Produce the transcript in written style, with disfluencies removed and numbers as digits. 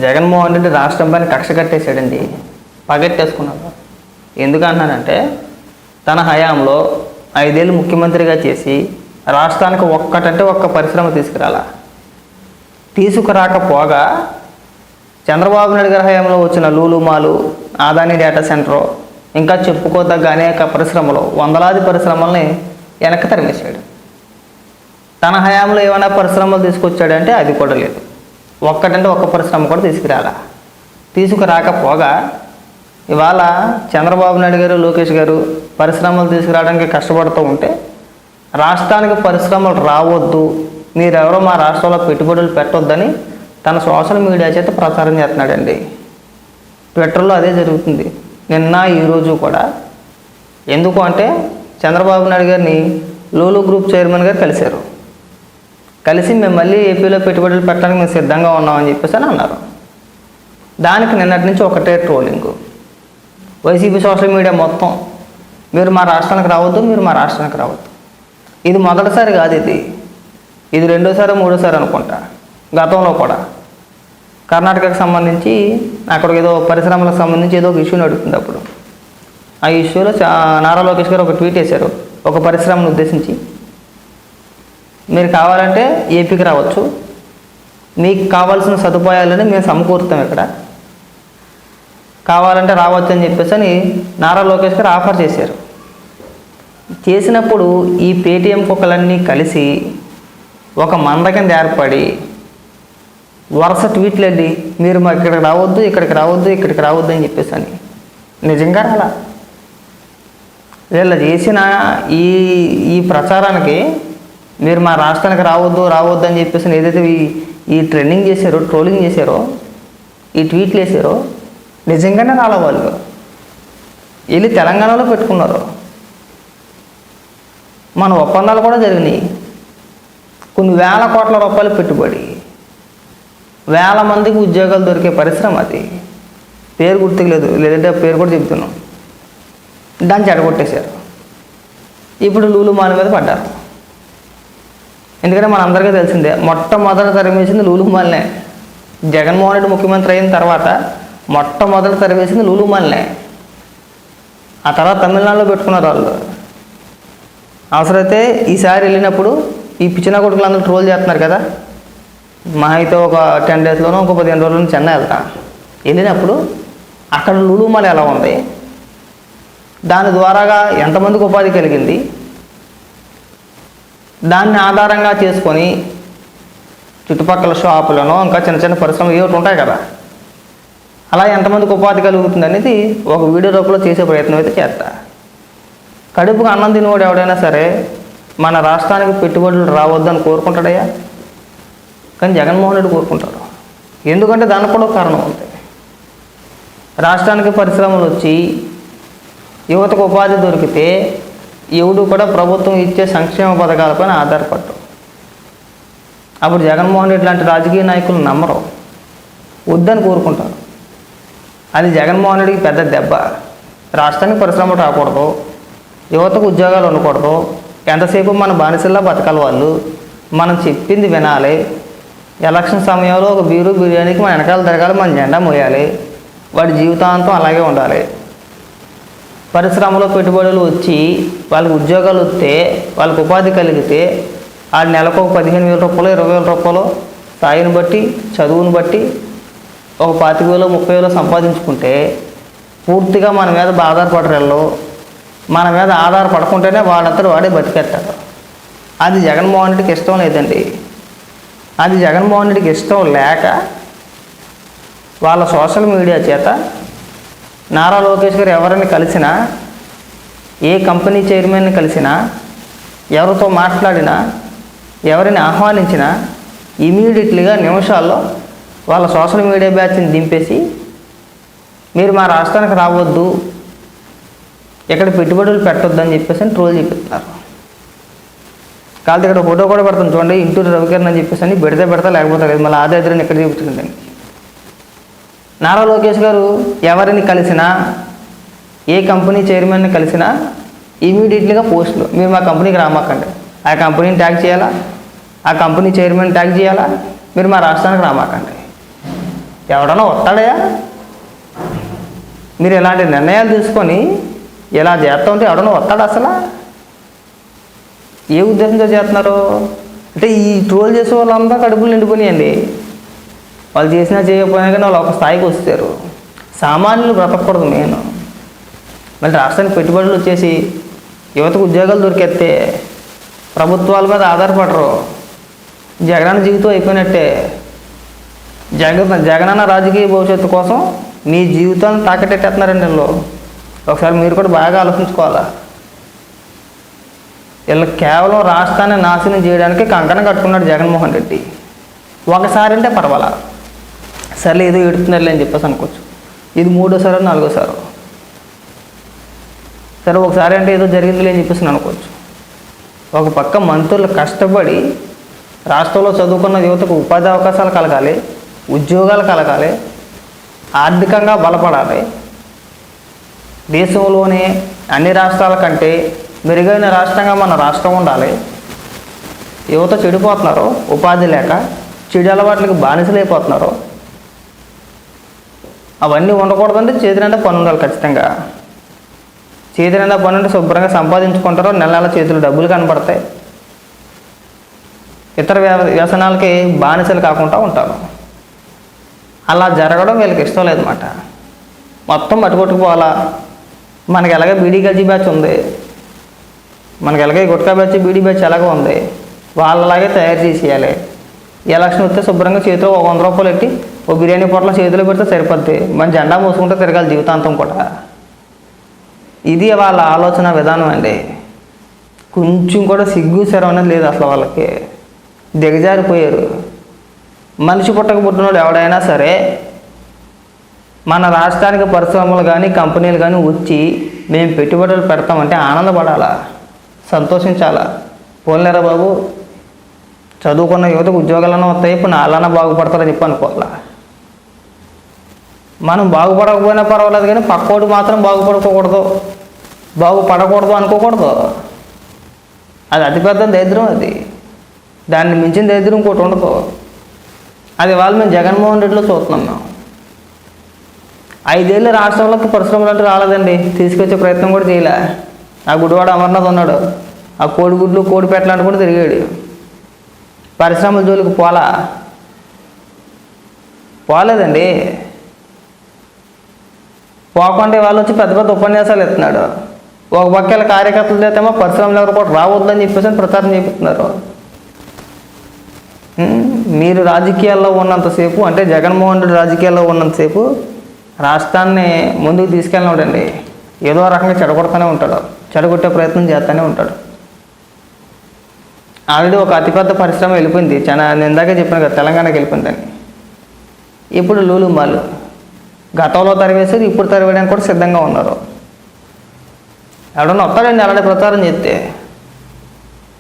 జగన్మోహన్ రెడ్డి రాష్ట్రం పైన కక్ష కట్టేశాడండి, పగెట్టేసుకున్నాడు. ఎందుకంటున్నానంటే తన హయాంలో 5 ఏళ్ళు ముఖ్యమంత్రిగా చేసి రాష్ట్రానికి ఒక్క పరిశ్రమ తీసుకురాకపోగా చంద్రబాబు నాయుడు గారి హయాంలో వచ్చిన లూలు మాలు, ఆదాని డేటా సెంటర్, ఇంకా చెప్పుకోదగ్గ అనేక పరిశ్రమలు, వందలాది పరిశ్రమల్ని వెనక్కి తరిమేశాడు. తన హయాంలో ఏమైనా పరిశ్రమలు తీసుకొచ్చాడంటే అది కూడా లేదు. ఒక్క పరిశ్రమ కూడా తీసుకురాకపోగా ఇవాళ చంద్రబాబు నాయుడు గారు, లోకేష్ గారు పరిశ్రమలు తీసుకురావడానికి కష్టపడుతూ ఉంటే రాష్ట్రానికి పరిశ్రమలు రావద్దు, మీరెవరో మా రాష్ట్రంలో పెట్టుబడులు పెట్టొద్దని తన సోషల్ మీడియా చేత ప్రచారం చేస్తున్నాడండి. ట్విట్టర్లో అదే జరుగుతుంది నిన్న ఈరోజు కూడా. ఎందుకు అంటే చంద్రబాబు నాయుడు గారిని లూలు గ్రూప్ చైర్మన్ గారు కలిసి మేము మళ్ళీ ఏపీలో పెట్టుబడులు పెట్టడానికి మేము సిద్ధంగా ఉన్నామని చెప్పేసి అని అన్నారు. దానికి నిన్నటి నుంచి ఒకటే ట్రోలింగ్. వైసీపీ సోషల్ మీడియా మొత్తం మీరు మా రాష్ట్రానికి రావద్దు. ఇది మొదటిసారి కాదు, ఇది రెండోసారి మూడోసారి అనుకుంటా. గతంలో కూడా కర్ణాటకకు సంబంధించి అక్కడ ఏదో పరిశ్రమలకు సంబంధించి ఏదో ఒక ఇష్యూ నడుస్తుంది. అప్పుడు ఆ ఇష్యూలో నారా లోకేష్ గారు ఒక ట్వీట్ వేశారు ఒక పరిశ్రమను ఉద్దేశించి, మీరు కావాలంటే ఏపీకి రావచ్చు, మీకు కావాల్సిన సదుపాయాలని మేము సమకూరుతాం, ఇక్కడ కావాలంటే రావచ్చు అని చెప్పేసి అని నారా లోకేష్ గారు ఆఫర్ చేసినప్పుడు ఈ పేటీఎం కుక్కలన్నీ కలిసి ఒక మంద కింద ఏర్పడి వరుస ట్వీట్లు అండి, మీరు మా ఇక్కడికి రావద్దు అని చెప్పేసి అని. నిజంగా అలా వీళ్ళు చేసిన ఈ ప్రచారానికి మీరు మా రాష్ట్రానికి రావద్దు అని చెప్పేసి ఏదైతే ఈ ట్రెండింగ్ చేశారో, ట్రోలింగ్ చేశారో, ఈ ట్వీట్లు వేసారో నిజంగానే రాలే. వాళ్ళు వెళ్ళి తెలంగాణలో పెట్టుకున్నారు. మన ఒప్పందాలు కూడా జరిగినాయి. కొన్ని వేల కోట్ల రూపాయలు పెట్టుబడి, వేల మందికి ఉద్యోగాలు దొరికే పరిశ్రమ అది. పేరు గుర్తుకు లేదు, లేదంటే పేరు కూడా చెప్తున్నాం. దాన్ని చెడగొట్టేశారు. ఇప్పుడు లూలు మాల మీద పడ్డారు. ఎందుకంటే మనందరికీ తెలిసిందే, మొట్టమొదటి తరిమేసింది లూలు మాల్నే. జగన్మోహన్ రెడ్డి ముఖ్యమంత్రి అయిన తర్వాత మొట్టమొదటి తరిమేసింది లూలు మాల్నే. ఆ తర్వాత తమిళనాడులో పెట్టుకున్నారు వాళ్ళు. అవసరమైతే ఈసారి వెళ్ళినప్పుడు ఈ పిచ్చిన కొడుకులు అందరూ ట్రోల్ చేస్తున్నారు కదా, మా అయితే ఒక 10 డేస్లోనో ఒక 15 రోజుల్లోనూ చెన్నై వెళ్ళినప్పుడు అక్కడ లూలు మాల్ ఎలా ఉంది, దాని ద్వారాగా ఎంతమందికి ఉపాధి కలిగింది, దాన్ని ఆధారంగా చేసుకొని చుట్టుపక్కల షాపులను ఇంకా చిన్న పరిశ్రమలు ఏమిటి ఉంటాయి కదా, అలా ఎంతమందికి ఉపాధి కలుగుతుంది అనేది ఒక వీడియో రూపంలో చేసే ప్రయత్నం అయితే చేస్తా. కడుపుకు అన్నం తినవాడు ఎవడైనా సరే మన రాష్ట్రానికి పెట్టుబడులు రావద్దని కోరుకుంటాడయ్యా, కానీ జగన్మోహన్ రెడ్డి కోరుకుంటాడు. ఎందుకంటే దానికి కూడా కారణం ఉంది. రాష్ట్రానికి పరిశ్రమలు వచ్చి యువతకు ఉపాధి దొరికితే ఎవడు కూడా ప్రభుత్వం ఇచ్చే సంక్షేమ పథకాలపైన ఆధారపడ్డు. అప్పుడు జగన్మోహన్ రెడ్డి లాంటి రాజకీయ నాయకులు నమ్మరు, వద్దని కోరుకుంటారు. అది జగన్మోహన్ రెడ్డికి పెద్ద దెబ్బ. రాష్ట్రానికి పరిశ్రమలు రాకూడదు, యువతకు ఉద్యోగాలు ఉండకూడదు, ఎంతసేపు మన బానిసల్లా బతకాలి వాళ్ళు, మనం చెప్పింది వినాలి, ఎలక్షన్ సమయంలో ఒక బిర్యానీకి మన వెనకాల తిరగాలి, మన జెండా మోయాలి, వాడి జీవితాంతం అలాగే ఉండాలి. పరిశ్రమలో పెట్టుబడులు వచ్చి వాళ్ళకి ఉద్యోగాలు వస్తే, వాళ్ళకి ఉపాధి కలిగితే ఆ నెలకు ఒక 15,000 రూపాయలు 20,000 రూపాయలు స్థాయిని బట్టి, చదువుని బట్టి ఒక 25,000 30,000 సంపాదించుకుంటే పూర్తిగా మన మీద ఆధారపడరు. మన మీద ఆధారపడకుంటేనే వాళ్ళందరూ వాడే బతికేస్తారు. అది జగన్మోహన్ రెడ్డికి ఇష్టం లేదండి. అది జగన్మోహన్ రెడ్డికి ఇష్టం లేక వాళ్ళ సోషల్ మీడియా చేత నారా లోకేష్ గారు ఎవరిని కలిసినా, ఏ కంపెనీ చైర్మన్ని కలిసినా, ఎవరితో మాట్లాడినా, ఎవరిని ఆహ్వానించినా ఇమీడియట్లీగా నిమిషాల్లో వాళ్ళ సోషల్ మీడియా బ్యాచ్ని దింపేసి మీరు మా రాష్ట్రానికి రావద్దు, ఇక్కడ పెట్టుబడులు పెట్టొద్దని చెప్పేసి ట్రోల్ చేపిస్తున్నారు. కాకపోతే ఇక్కడ ఫోటో కూడా పెడతాను చూడండి, ఇంటూరు రవికిరణ్ అని చెప్పేసి అని పెడతా లేకపోతే లేదు, మళ్ళీ ఆదాయాన్ని ఎక్కడ చూపించుకుంటాను. నారా లోకేష్ గారు ఎవరిని కలిసినా, ఏ కంపెనీ చైర్మన్ని కలిసినా ఇమీడియట్లీగా పోస్టులు, మీరు మా కంపెనీకి రామాకండి, ఆ కంపెనీని ట్యాగ్ చేయాలా, ఆ కంపెనీ చైర్మన్ ట్యాగ్ చేయాలా, మీరు మా రాష్ట్రానికి రామాకండి. ఎవడన్నా వస్తాడా? మీరు ఇలాంటి నిర్ణయాలు తీసుకొని ఇలా చేస్తూ ఉంటే ఎవడన్నా వస్తాడు అసలు? ఏ ఉద్దేశంతో చేస్తున్నారు అంటే ఈ ట్రోల్ చేసే వాళ్ళంతా కడుపులు నిండిపోయినాయండి. వాళ్ళు చేసినా చేయకపోయినా కానీ వాళ్ళు ఒక స్థాయికి వస్తారు. సామాన్యులు బ్రతకూడదు మెయిన్. మళ్ళీ రాష్ట్రానికి పెట్టుబడులు వచ్చేసి యువతకు ఉద్యోగాలు దొరికేస్తే ప్రభుత్వాల మీద ఆధారపడరు. జగనన్న జీవితం అయిపోయినట్టే. జగనన్న రాజకీయ భవిష్యత్తు కోసం మీ జీవితాన్ని తాకట్టేస్తున్నారండి వీళ్ళు. ఒకసారి మీరు కూడా బాగా ఆలోచించుకోవాలా. వీళ్ళు కేవలం రాష్ట్రాన్ని నాశనం చేయడానికి కంకణం కట్టుకున్నాడు జగన్మోహన్ రెడ్డి. ఒకసారి అంటే పర్వాలా, సర్లే ఏదో ఎడుతున్నారులే అని చెప్పేసి అనుకోవచ్చు. ఇది 3వ సారి 4వ సారి. సరే ఒకసారి అంటే ఏదో జరిగిందిలే అని చెప్పేసి అనుకోవచ్చు. ఒక పక్క మంత్రులు కష్టపడి రాష్ట్రంలో చదువుకున్న యువతకు ఉపాధి అవకాశాలు కలగాలి, ఉద్యోగాలు కలగాలి, ఆర్థికంగా బలపడాలి, దేశంలోనే అన్ని రాష్ట్రాల కంటే మెరుగైన రాష్ట్రంగా మన రాష్ట్రం ఉండాలి. యువత చెడిపోతున్నారు, ఉపాధి లేక చెడు అలవాట్లకు బానిసలైపోతున్నారు. అవన్నీ ఉండకూడదంటే చేతి నిండా పని ఉండాలి ఖచ్చితంగా. చేతి నిండా పని ఉంటే శుభ్రంగా సంపాదించుకుంటారు, నెల నెల చేతులు డబ్బులు కనపడతాయి, ఇతర వ్యసనాలకి బానిసలు కాకుండా ఉంటారు. అలా జరగడం వీళ్ళకి ఇష్టం లేదన్నమాట. మొత్తం పట్టుకొట్టుకుపోవాలా. మనకి ఎలాగే బీడీ గజ్జీ బ్యాచ్ ఉంది, మనకి ఎలాగే గుట్కా బ్యాచ్ బీడీ బ్యాచ్ ఎలాగో ఉంది, వాళ్ళలాగే తయారు చేసేయాలి. ఎలక్షన్ వస్తే శుభ్రంగా చేతిలో 100 రూపాయలు పెట్టి ఓ బిర్యానీ పొట్ల చేతిలో పెడితే సరిపోద్ది. మన జెండా మోసుకుంటే తిరగాలి జీవితాంతం కూడా. ఇది వాళ్ళ ఆలోచన విధానం అండి. కొంచెం కూడా సిగ్గు శరం అనేది లేదు అసలు. వాళ్ళకి దిగజారిపోయారు. మనిషి పుట్టక పుట్టినోడు ఎవడైనా సరే మన రాష్ట్రానికి పరిశ్రమలు కానీ కంపెనీలు కానీ వచ్చి మేము పెట్టుబడులు పెడతామంటే ఆనందపడాలా, సంతోషించాలా. పోలేరా బాబు, చదువుకున్న యువతకు ఉద్యోగాలన్నా వస్తాయి, ఇప్పుడు నాలన్నా బాగుపడతారని చెప్పి అనుకోవాలా. మనం బాగుపడకపోయినా పర్వాలేదు కానీ పక్కోడు మాత్రం బాగుపడకూడదు అనుకోకూడదు. అది అతిపెద్ద దరిద్రం. అది దాన్ని మించిన దరిద్రం ఇంకోటి ఉండదు. అది వాళ్ళు మేము జగన్మోహన్ రెడ్డిలో చూస్తున్నాం. మేము 5 ఏళ్ళు రాష్ట్రంలోకి పరిశ్రమలు అంటే రాలేదండి, తీసుకొచ్చే ప్రయత్నం కూడా చేయలే. ఆ గుడివాడ అమర్నాథ్ ఉన్నాడు, ఆ కోడిగుడ్లు కోడి పెట్టలాంటి కూడా తిరిగాడు. పరిశ్రమల జోలికి పోలేదండి. పోకుండా వాళ్ళు వచ్చి పెద్ద పెద్ద ఉపన్యాసాలు ఇస్తున్నాడు. ఒక పక్కల కార్యకర్తలు చేతేమో పరిశ్రమలు ఎవరు కూడా రావద్దని చెప్పేసి ప్రచారం చేస్తున్నారు. మీరు రాజకీయాల్లో ఉన్నంతసేపు, అంటే జగన్మోహన్ రెడ్డి రాజకీయాల్లో ఉన్నంతసేపు రాష్ట్రాన్ని ముందుకు తీసుకెళ్ళినాడండి. ఏదో రకంగా చెడగొడుతూనే ఉంటాడు, చెడగొట్టే ప్రయత్నం చేస్తూనే ఉంటాడు. ఆల్రెడీ ఒక అతిపెద్ద పరిశ్రమ వెళ్ళిపోయింది. నేను ఇందాకే చెప్పాను కదా, తెలంగాణకి వెళ్ళిపోయిందని. ఇప్పుడు లూలు మాల్ గతంలో తరివేసారు, ఇప్పుడు తరివేయడానికి కూడా సిద్ధంగా ఉన్నారు. ఎవడన్నా వస్తాడండి అలాంటి ప్రచారం చేస్తే.